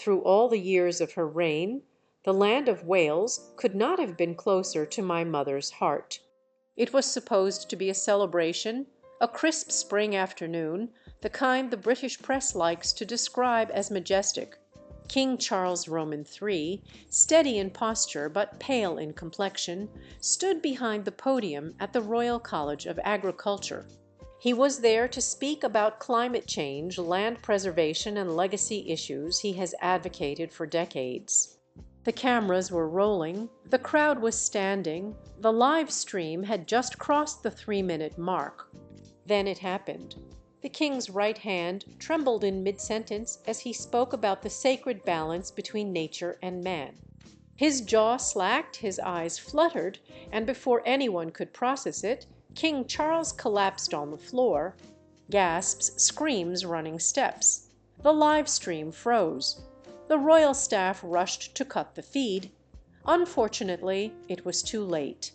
Through all the years of her reign, the land of Wales could not have been closer to my mother's heart. It was supposed to be a celebration, a crisp spring afternoon, the kind the British press likes to describe as majestic. King Charles Roman III, steady in posture but pale in complexion, stood behind the podium at the Royal College of Agriculture. He was there to speak about climate change, land preservation, and legacy issues he has advocated for decades. The cameras were rolling, the crowd was standing, the live stream had just crossed the 3-minute mark. Then it happened. The king's right hand trembled in mid-sentence as he spoke about the sacred balance between nature and man. His jaw slacked, his eyes fluttered, and before anyone could process it, King Charles collapsed on the floor. Gasps, screams, running steps. The live stream froze. The royal staff rushed to cut the feed. Unfortunately, it was too late.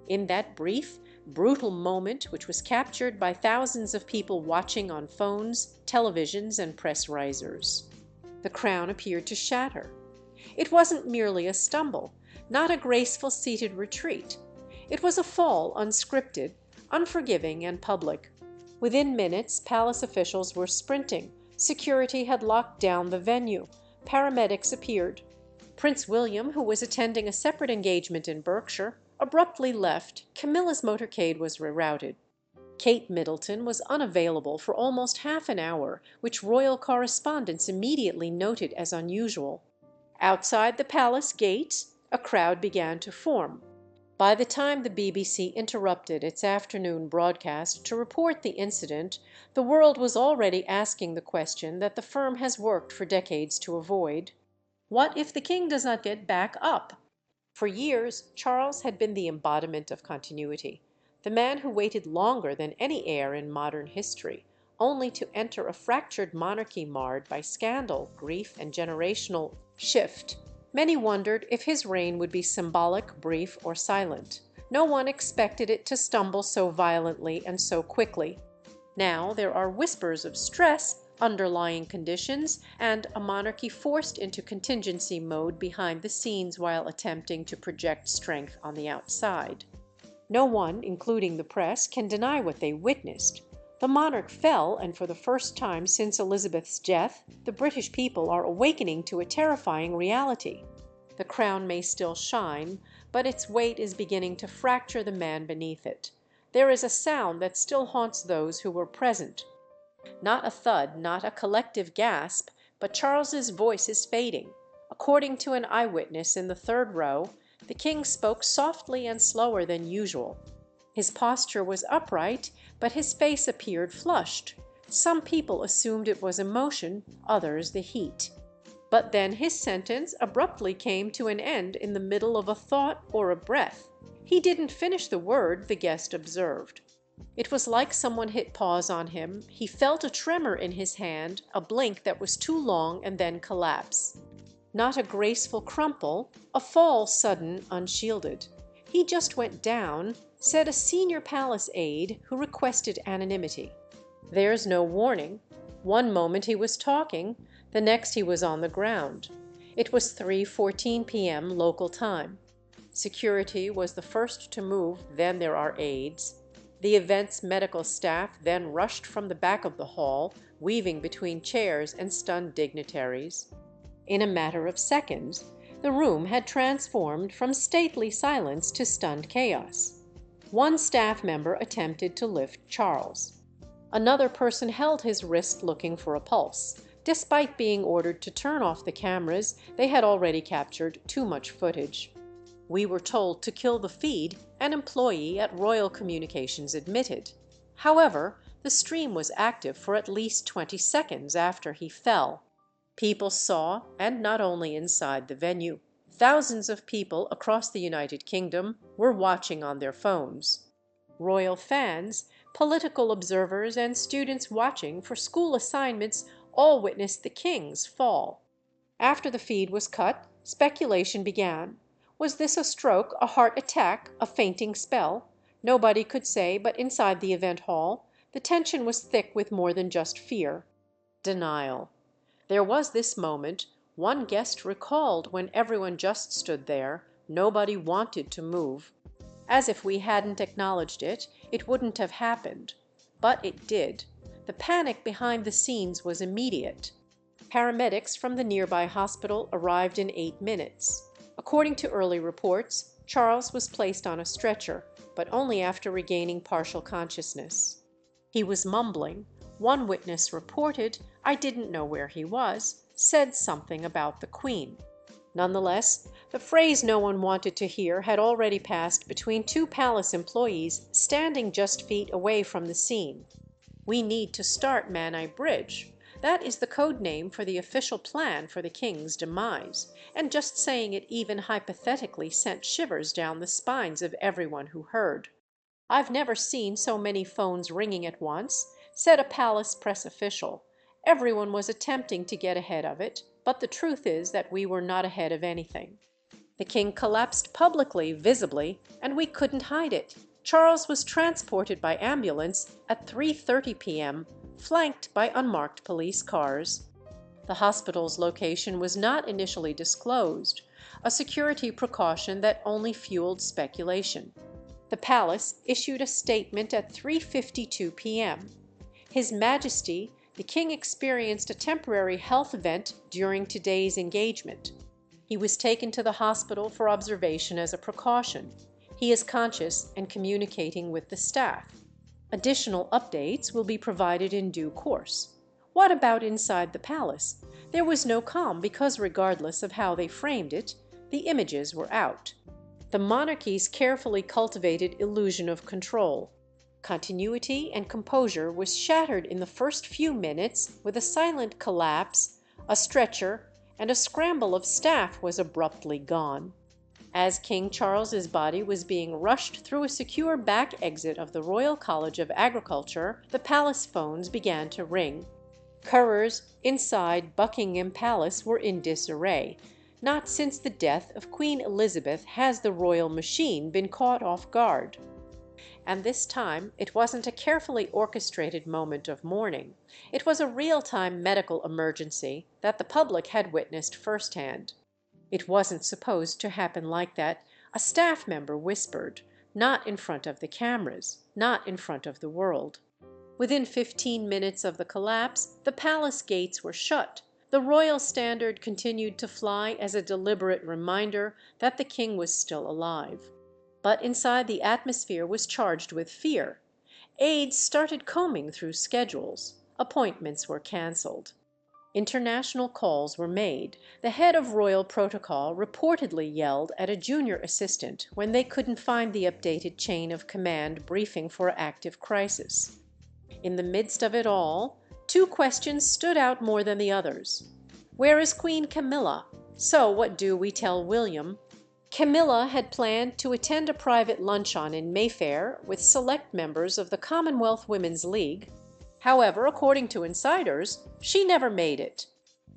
In that brief, brutal moment, which was captured by thousands of people watching on phones, televisions, and press risers, the crown appeared to shatter. It wasn't merely a stumble, not a graceful seated retreat. It was a fall unscripted, unforgiving, and public. Within minutes, palace officials were sprinting. Security had locked down the venue. Paramedics appeared. Prince William, who was attending a separate engagement in Berkshire, abruptly left. Camilla's motorcade was rerouted. Kate Middleton was unavailable for almost half an hour, which royal correspondents immediately noted as unusual. Outside the palace gates, a crowd began to form. By the time the BBC interrupted its afternoon broadcast to report the incident, the world was already asking the question that the firm has worked for decades to avoid. What if the king does not get back up? For years, Charles had been the embodiment of continuity, the man who waited longer than any heir in modern history, only to enter a fractured monarchy marred by scandal, grief, and generational shift. Many wondered if his reign would be symbolic, brief, or silent. No one expected it to stumble so violently and so quickly. Now there are whispers of stress, underlying conditions, and a monarchy forced into contingency mode behind the scenes while attempting to project strength on the outside. No one, including the press, can deny what they witnessed. The monarch fell, and for the first time since Elizabeth's death, the British people are awakening to a terrifying reality. The crown may still shine, but its weight is beginning to fracture the man beneath it. There is a sound that still haunts those who were present. Not a thud, not a collective gasp, but Charles's voice is fading. According to an eyewitness in the third row, the king spoke softly and slower than usual. His posture was upright, but his face appeared flushed. Some people assumed it was emotion, others the heat. But then his sentence abruptly came to an end in the middle of a thought or a breath. He didn't finish the word, the guest observed. It was like someone hit pause on him. He felt a tremor in his hand, a blink that was too long, and then collapse. Not a graceful crumple, a fall sudden, unshielded. He just went down, said a senior palace aide who requested anonymity. There's no warning. One moment he was talking, the next he was on the ground. It was 3:14 p.m. local time. Security was the first to move, then there are aides. The event's medical staff then rushed from the back of the hall, weaving between chairs and stunned dignitaries. In a matter of seconds, the room had transformed from stately silence to stunned chaos. One staff member attempted to lift Charles. Another person held his wrist looking for a pulse. Despite being ordered to turn off the cameras, they had already captured too much footage. We were told to kill the feed, an employee at Royal Communications admitted. However, the stream was active for at least 20 seconds after he fell. People saw, and not only inside the venue. Thousands of people across the United Kingdom were watching on their phones. Royal fans, political observers, and students watching for school assignments all witnessed the king's fall. After the feed was cut, speculation began. Was this a stroke, a heart attack, a fainting spell? Nobody could say, but inside the event hall, the tension was thick with more than just fear. Denial. There was this moment, One guest recalled when everyone just stood there, nobody wanted to move. As if we hadn't acknowledged it, it wouldn't have happened. But it did. The panic behind the scenes was immediate. Paramedics from the nearby hospital arrived in 8 minutes. According to early reports, Charles was placed on a stretcher, but only after regaining partial consciousness. He was mumbling. One witness reported, "I didn't know where he was," said something about the Queen. Nonetheless, the phrase no one wanted to hear had already passed between two palace employees standing just feet away from the scene. "We need to start Menai Bridge." That is the code name for the official plan for the king's demise, and just saying it even hypothetically sent shivers down the spines of everyone who heard. "I've never seen so many phones ringing at once," said a palace press official. Everyone was attempting to get ahead of it, but the truth is that we were not ahead of anything. The king collapsed publicly, visibly, and we couldn't hide it. Charles was transported by ambulance at 3:30 p.m., flanked by unmarked police cars. The hospital's location was not initially disclosed, a security precaution that only fueled speculation. The palace issued a statement at 3:52 p.m. His Majesty, the king experienced a temporary health event during today's engagement. He was taken to the hospital for observation as a precaution. He is conscious and communicating with the staff. Additional updates will be provided in due course. What about inside the palace? There was no calm because regardless of how they framed it, the images were out. The monarchy's carefully cultivated illusion of control. Continuity and composure was shattered in the first few minutes with a silent collapse, a stretcher, and a scramble of staff was abruptly gone. As King Charles's body was being rushed through a secure back exit of the Royal College of Agriculture, the palace phones began to ring. Couriers inside Buckingham Palace were in disarray. Not since the death of Queen Elizabeth has the royal machine been caught off guard. And this time it wasn't a carefully orchestrated moment of mourning. It was a real-time medical emergency that the public had witnessed firsthand. It wasn't supposed to happen like that, a staff member whispered, not in front of the cameras, not in front of the world. Within 15 minutes of the collapse, the palace gates were shut. The royal standard continued to fly as a deliberate reminder that the king was still alive. But inside the atmosphere was charged with fear. Aides started combing through schedules. Appointments were cancelled. International calls were made. The head of royal protocol reportedly yelled at a junior assistant when they couldn't find the updated chain of command briefing for active crisis. In the midst of it all, two questions stood out more than the others. Where is Queen Camilla? So what do we tell William? Camilla had planned to attend a private luncheon in Mayfair with select members of the Commonwealth Women's League. However, according to insiders, she never made it.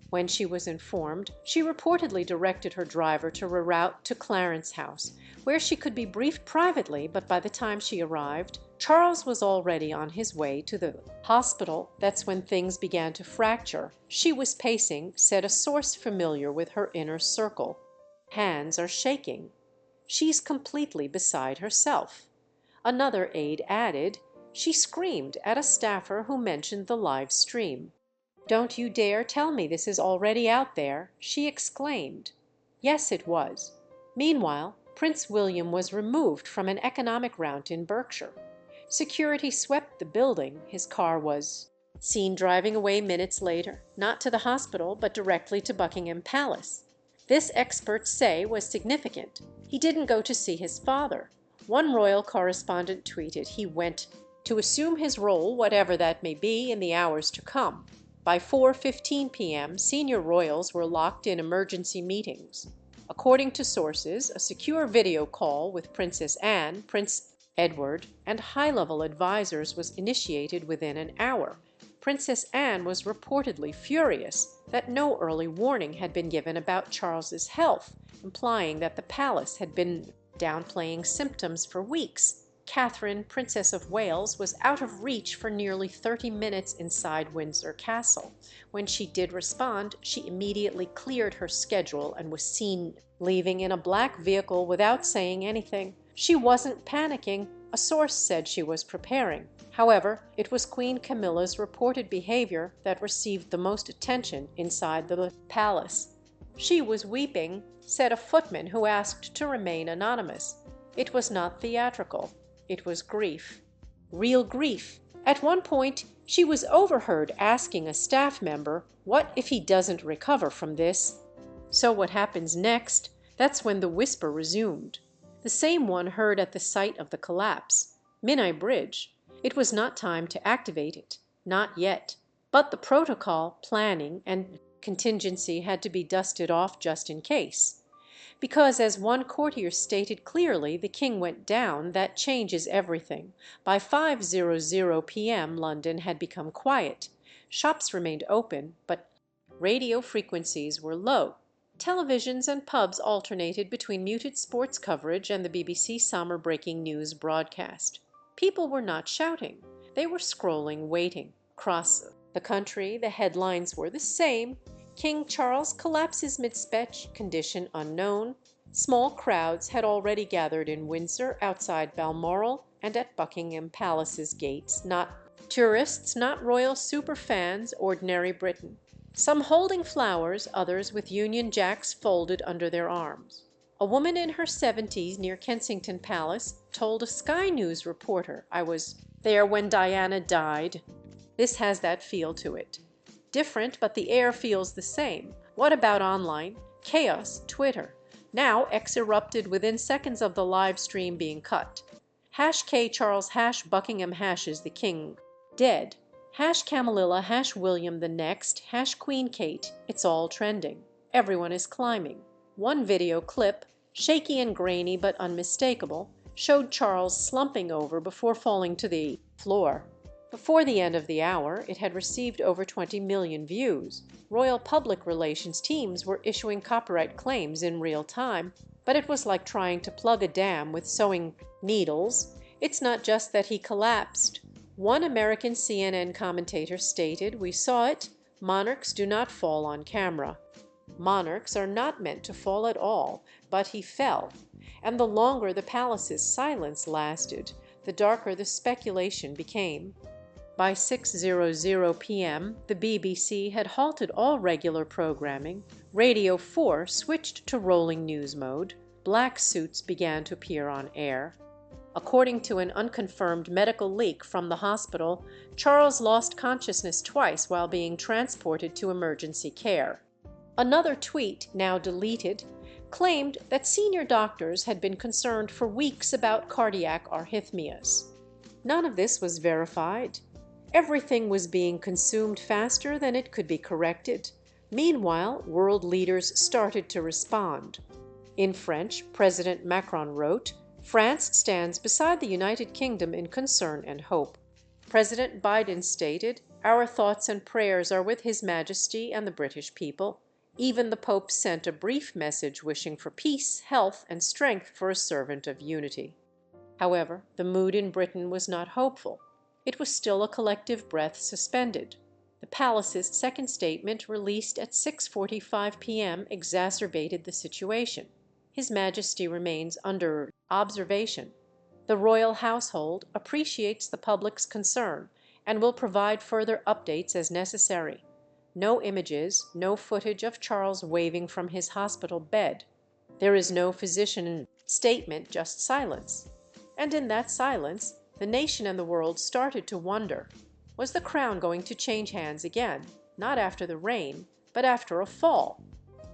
When she was informed, she reportedly directed her driver to reroute to Clarence House, where she could be briefed privately, but by the time she arrived, Charles was already on his way to the hospital. That's when things began to fracture. She was pacing, said a source familiar with her inner circle. Hands are shaking. She's completely beside herself. Another aide added, she screamed at a staffer who mentioned the live stream. "Don't you dare tell me this is already out there," she exclaimed. Yes, it was. Meanwhile, Prince William was removed from an economic rout in Berkshire. Security swept the building. His car was seen driving away minutes later, not to the hospital, but directly to Buckingham Palace. This, experts say, was significant. He didn't go to see his father. One royal correspondent tweeted he went to assume his role, whatever that may be, in the hours to come. By 4:15 p.m., senior royals were locked in emergency meetings. According to sources, a secure video call with Princess Anne, Prince Edward, and high-level advisors was initiated within an hour. Princess Anne was reportedly furious that no early warning had been given about Charles's health, implying that the palace had been downplaying symptoms for weeks. Catherine, Princess of Wales, was out of reach for nearly 30 minutes inside Windsor Castle. When she did respond, she immediately cleared her schedule and was seen leaving in a black vehicle without saying anything. She wasn't panicking. A source said she was preparing. However, it was Queen Camilla's reported behavior that received the most attention inside the palace. She was weeping, said a footman who asked to remain anonymous. It was not theatrical. It was grief. Real grief. At one point, she was overheard asking a staff member, "What if he doesn't recover from this?" So what happens next? That's when the whisper resumed. The same one heard at the site of the collapse. Menai Bridge. It was not time to activate it. Not yet. But the protocol, planning, and contingency had to be dusted off just in case. Because, as one courtier stated clearly, the king went down, that changes everything. By 5:00 p.m. London had become quiet. Shops remained open, but radio frequencies were low. Televisions and pubs alternated between muted sports coverage and the BBC summer breaking news broadcast. People were not shouting. They were scrolling, waiting. Across the country, the headlines were the same. King Charles collapses mid-speech, condition unknown. Small crowds had already gathered in Windsor, outside Balmoral, and at Buckingham Palace's gates. Not tourists, not royal superfans, ordinary Britain. Some holding flowers, others with Union Jacks folded under their arms. A woman in her 70s near Kensington Palace told a Sky News reporter, "I was there when Diana died." This has that feel to it. Different, but the air feels the same. What about online? Chaos, Twitter. Now X erupted within seconds of the live stream being cut. #K Charles #Buckingham hashes the king dead. #Camilla #William the next #Queen Kate. It's all trending. Everyone is climbing. One video clip, shaky and grainy but unmistakable, showed Charles slumping over before falling to the floor. Before the end of the hour, it had received over 20 million views. Royal public relations teams were issuing copyright claims in real time, but it was like trying to plug a dam with sewing needles. It's not just that he collapsed. One American CNN commentator stated, "We saw it. Monarchs do not fall on camera." Monarchs are not meant to fall at all, but he fell. And the longer the palace's silence lasted, the darker the speculation became. By 6:00 p.m., the BBC had halted all regular programming, Radio 4 switched to rolling news mode, black suits began to appear on air. According to an unconfirmed medical leak from the hospital, Charles lost consciousness twice while being transported to emergency care. Another tweet, now deleted, claimed that senior doctors had been concerned for weeks about cardiac arrhythmias. None of this was verified. Everything was being consumed faster than it could be corrected. Meanwhile, world leaders started to respond. In French, President Macron wrote, "France stands beside the United Kingdom in concern and hope." President Biden stated, "Our thoughts and prayers are with His Majesty and the British people." Even the Pope sent a brief message wishing for peace, health, and strength for a servant of unity. However, the mood in Britain was not hopeful. It was still a collective breath suspended. The palace's second statement, released at 6:45 p.m., exacerbated the situation. His Majesty remains under observation. The royal household appreciates the public's concern and will provide further updates as necessary. No images, no footage of Charles waving from his hospital bed. There is no physician statement, just silence. And in that silence, the nation and the world started to wonder, was the crown going to change hands again, not after the rain, but after a fall?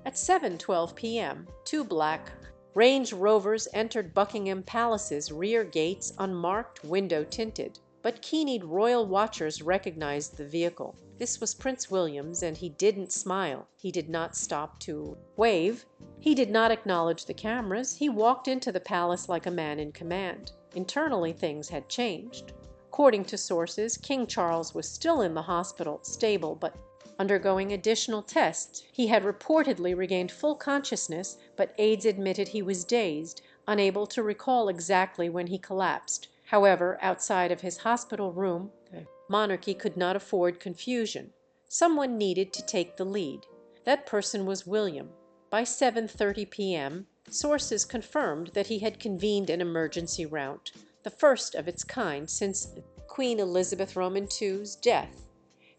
At 7:12 p.m., two black Range Rovers entered Buckingham Palace's rear gates unmarked, window tinted, but keen-eyed royal watchers recognized the vehicle. This was Prince William's, and he didn't smile. He did not stop to wave. He did not acknowledge the cameras. He walked into the palace like a man in command. Internally, things had changed. According to sources, King Charles was still in the hospital, stable, but undergoing additional tests. He had reportedly regained full consciousness, but aides admitted he was dazed, unable to recall exactly when he collapsed. However, outside of his hospital room, the monarchy could not afford confusion. Someone needed to take the lead. That person was William. By 7:30 p.m. sources confirmed that he had convened an emergency rout, the first of its kind since Queen Elizabeth II's death.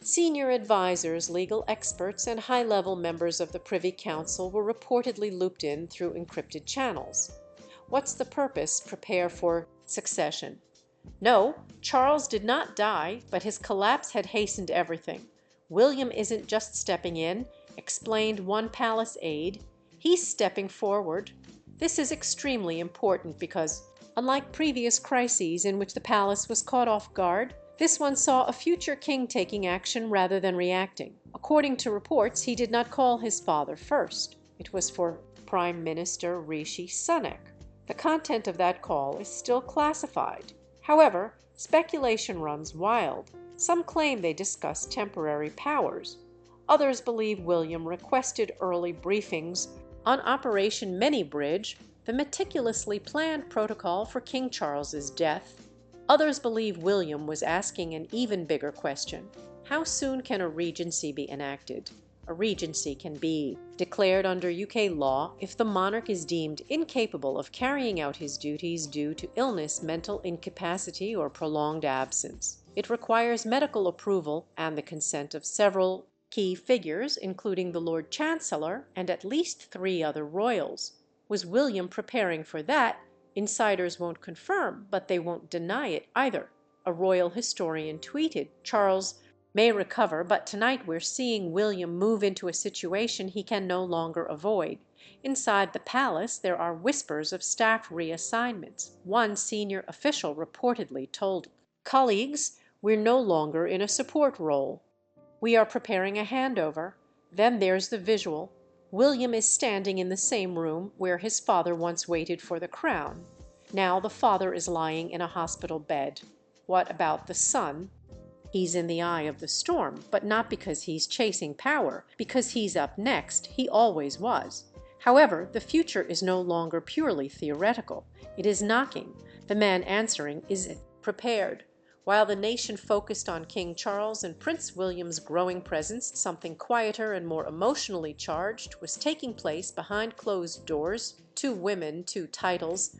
Senior advisers, legal experts, and high-level members of the Privy Council were reportedly looped in through encrypted channels. What's the purpose? Prepare for succession. No, Charles did not die, but his collapse had hastened everything. William isn't just stepping in, explained one palace aide. He's stepping forward. This is extremely important because, unlike previous crises in which the palace was caught off guard, this one saw a future king taking action rather than reacting. According to reports, he did not call his father first. It was for Prime Minister Rishi Sunak. The content of that call is still classified. However, speculation runs wild. Some claim they discussed temporary powers. Others believe William requested early briefings on Operation Many Bridge, the meticulously planned protocol for King Charles's death. Others believe William was asking an even bigger question: how soon can a regency be enacted? A regency can be declared under UK law if the monarch is deemed incapable of carrying out his duties due to illness, mental incapacity, or prolonged absence. It requires medical approval and the consent of several key figures, including the Lord Chancellor and at least 3 other royals. Was William preparing for that? Insiders won't confirm, but they won't deny it either. A royal historian tweeted, "Charles may recover, but tonight we're seeing William move into a situation he can no longer avoid. Inside the palace there are whispers of staff reassignments. One senior official reportedly told colleagues, we're no longer in a support role. We are preparing a handover." Then there's the visual. William is standing in the same room where his father once waited for the crown. Now the father is lying in a hospital bed. What about the son? He's in the eye of the storm, but not because he's chasing power, because he's up next. He always was. However, the future is no longer purely theoretical. It is knocking. The man answering is prepared. While the nation focused on King Charles and Prince William's growing presence, something quieter and more emotionally charged was taking place behind closed doors. 2 women, 2 titles,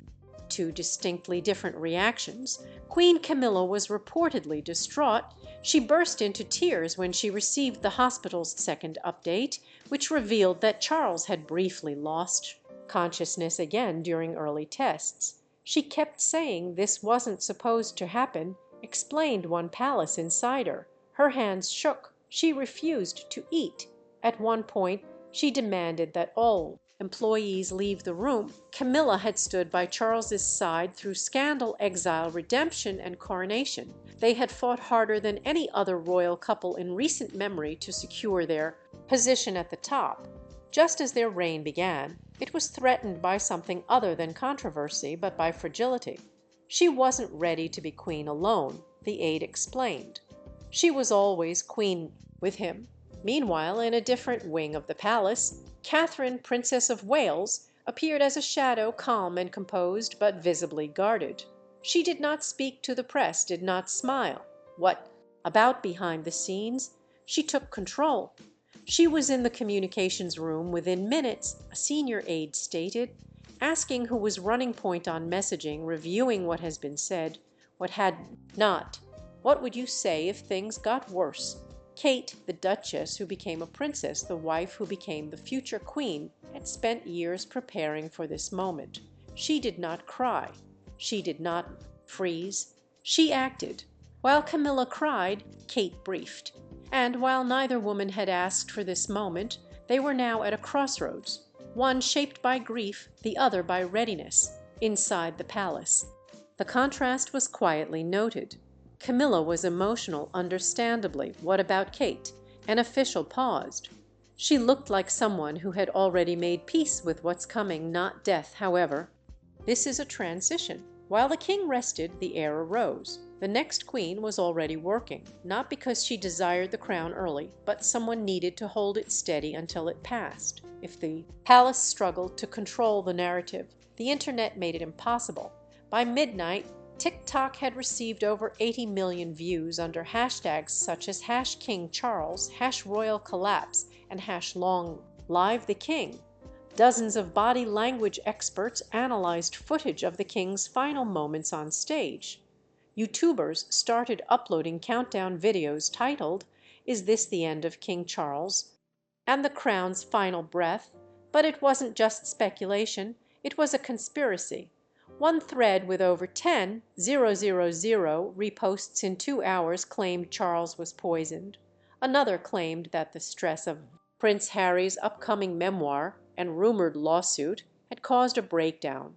2 distinctly different reactions. Queen Camilla was reportedly distraught. She burst into tears when she received the hospital's second update, which revealed that Charles had briefly lost consciousness again during early tests. She kept saying this wasn't supposed to happen, explained one palace insider. Her hands shook. She refused to eat. At one point, she demanded that all employees leave the room. Camilla had stood by Charles's side through scandal, exile, redemption, and coronation. They had fought harder than any other royal couple in recent memory to secure their position at the top. Just as their reign began, it was threatened by something other than controversy, but by fragility. She wasn't ready to be queen alone, the aide explained. She was always queen with him. Meanwhile, in a different wing of the palace, Catherine, Princess of Wales, appeared as a shadow, calm and composed, but visibly guarded. She did not speak to the press, did not smile. What about behind the scenes? She took control. She was in the communications room within minutes, a senior aide stated, asking who was running point on messaging, reviewing what has been said, what had not. What would you say if things got worse? Kate, the duchess who became a princess, the wife who became the future queen, had spent years preparing for this moment. She did not cry. She did not freeze. She acted. While Camilla cried, Kate briefed. And while neither woman had asked for this moment, they were now at a crossroads, one shaped by grief, the other by readiness, inside the palace. The contrast was quietly noted. Camilla was emotional, understandably. What about Kate? An official paused. She looked like someone who had already made peace with what's coming, not death, however. This is a transition. While the king rested, the heir arose. The next queen was already working, not because she desired the crown early, but someone needed to hold it steady until it passed. If the palace struggled to control the narrative, the internet made it impossible. By midnight, TikTok had received over 80 million views under hashtags such as #KingCharles, #RoyalCollapse, and #LongLiveTheKing. Dozens of body language experts analyzed footage of the king's final moments on stage. YouTubers started uploading countdown videos titled, "Is this the end of King Charles?" and "The Crown's Final Breath," but it wasn't just speculation, it was a conspiracy. One thread with over 10,000 reposts in 2 hours claimed Charles was poisoned. Another claimed that the stress of Prince Harry's upcoming memoir and rumored lawsuit had caused a breakdown.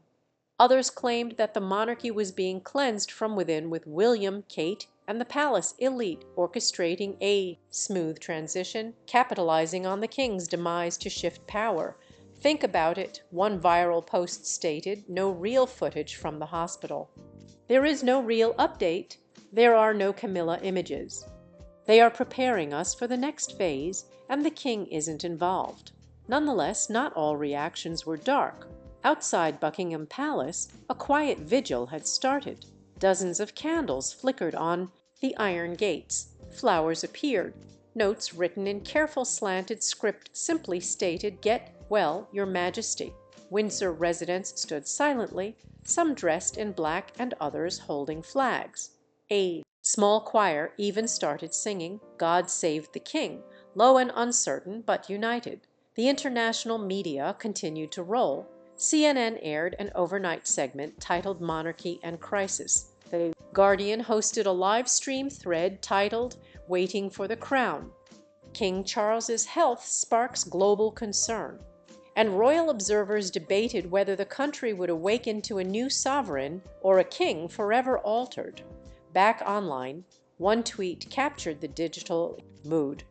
Others claimed that the monarchy was being cleansed from within with William, Kate, and the palace elite orchestrating a smooth transition, capitalizing on the king's demise to shift power. "Think about it," one viral post stated, no real footage from the hospital. There is no real update. There are no Camilla images. They are preparing us for the next phase, and the king isn't involved. Nonetheless, not all reactions were dark. Outside Buckingham Palace, a quiet vigil had started. Dozens of candles flickered on the iron gates. Flowers appeared. Notes written in careful slanted script simply stated, "Get well, Your Majesty." Windsor residents stood silently, some dressed in black and others holding flags. A small choir even started singing "God Save the King," low and uncertain, but united. The international media continued to roll. CNN aired an overnight segment titled "Monarchy and Crisis." The Guardian hosted a live stream thread titled "Waiting for the Crown." King Charles's health sparks global concern. And royal observers debated whether the country would awaken to a new sovereign or a king forever altered. Back online, one tweet captured the digital mood.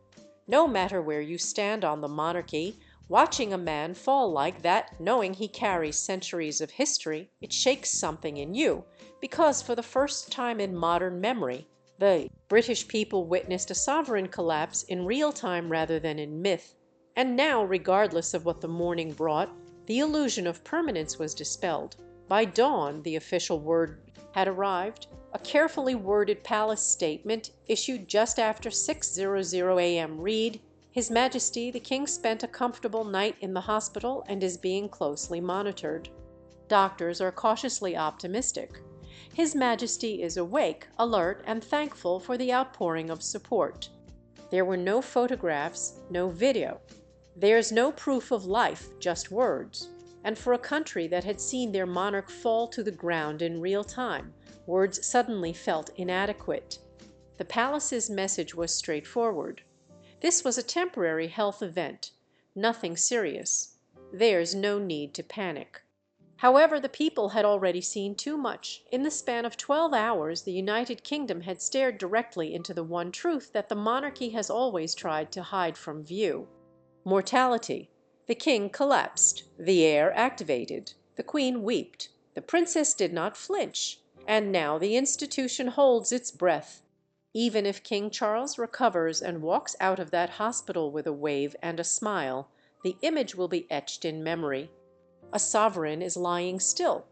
"No matter where you stand on the monarchy, watching a man fall like that, knowing he carries centuries of history, it shakes something in you, because for the first time in modern memory, the British people witnessed a sovereign collapse in real time rather than in myth. And now, regardless of what the morning brought, the illusion of permanence was dispelled. By dawn, the official word had arrived, a carefully worded palace statement issued just after 6:00 a.m. read, "His Majesty the King spent a comfortable night in the hospital and is being closely monitored." Doctors are cautiously optimistic. His Majesty is awake, alert, and thankful for the outpouring of support. There were no photographs, no video. There's no proof of life, just words. And for a country that had seen their monarch fall to the ground in real time, words suddenly felt inadequate. The palace's message was straightforward. This was a temporary health event, nothing serious. There's no need to panic. However, the people had already seen too much. In the span of 12 hours, the United Kingdom had stared directly into the one truth that the monarchy has always tried to hide from view. Mortality. The king collapsed. The heir activated. The queen wept. The princess did not flinch. And now the institution holds its breath. Even if King Charles recovers and walks out of that hospital with a wave and a smile, the image will be etched in memory. A sovereign is lying still,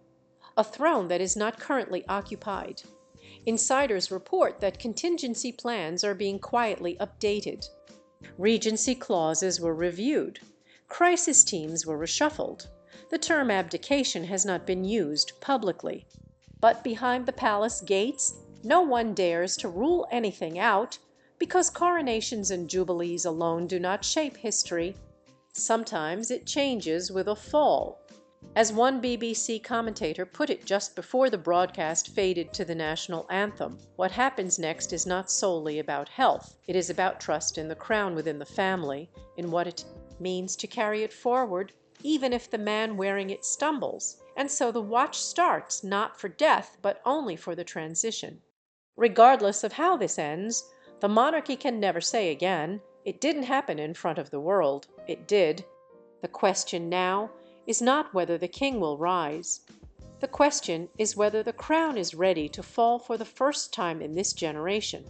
a throne that is not currently occupied. Insiders report that contingency plans are being quietly updated. Regency clauses were reviewed. Crisis teams were reshuffled. The term abdication has not been used publicly. But behind the palace gates, no one dares to rule anything out, because coronations and jubilees alone do not shape history. Sometimes it changes with a fall. As one BBC commentator put it just before the broadcast faded to the national anthem, what happens next is not solely about health. It is about trust in the crown within the family, in what it means to carry it forward, even if the man wearing it stumbles. And so the watch starts, not for death, but only for the transition. Regardless of how this ends, the monarchy can never say again, "It didn't happen in front of the world." It did. The question now is not whether the king will rise. The question is whether the crown is ready to fall for the first time in this generation.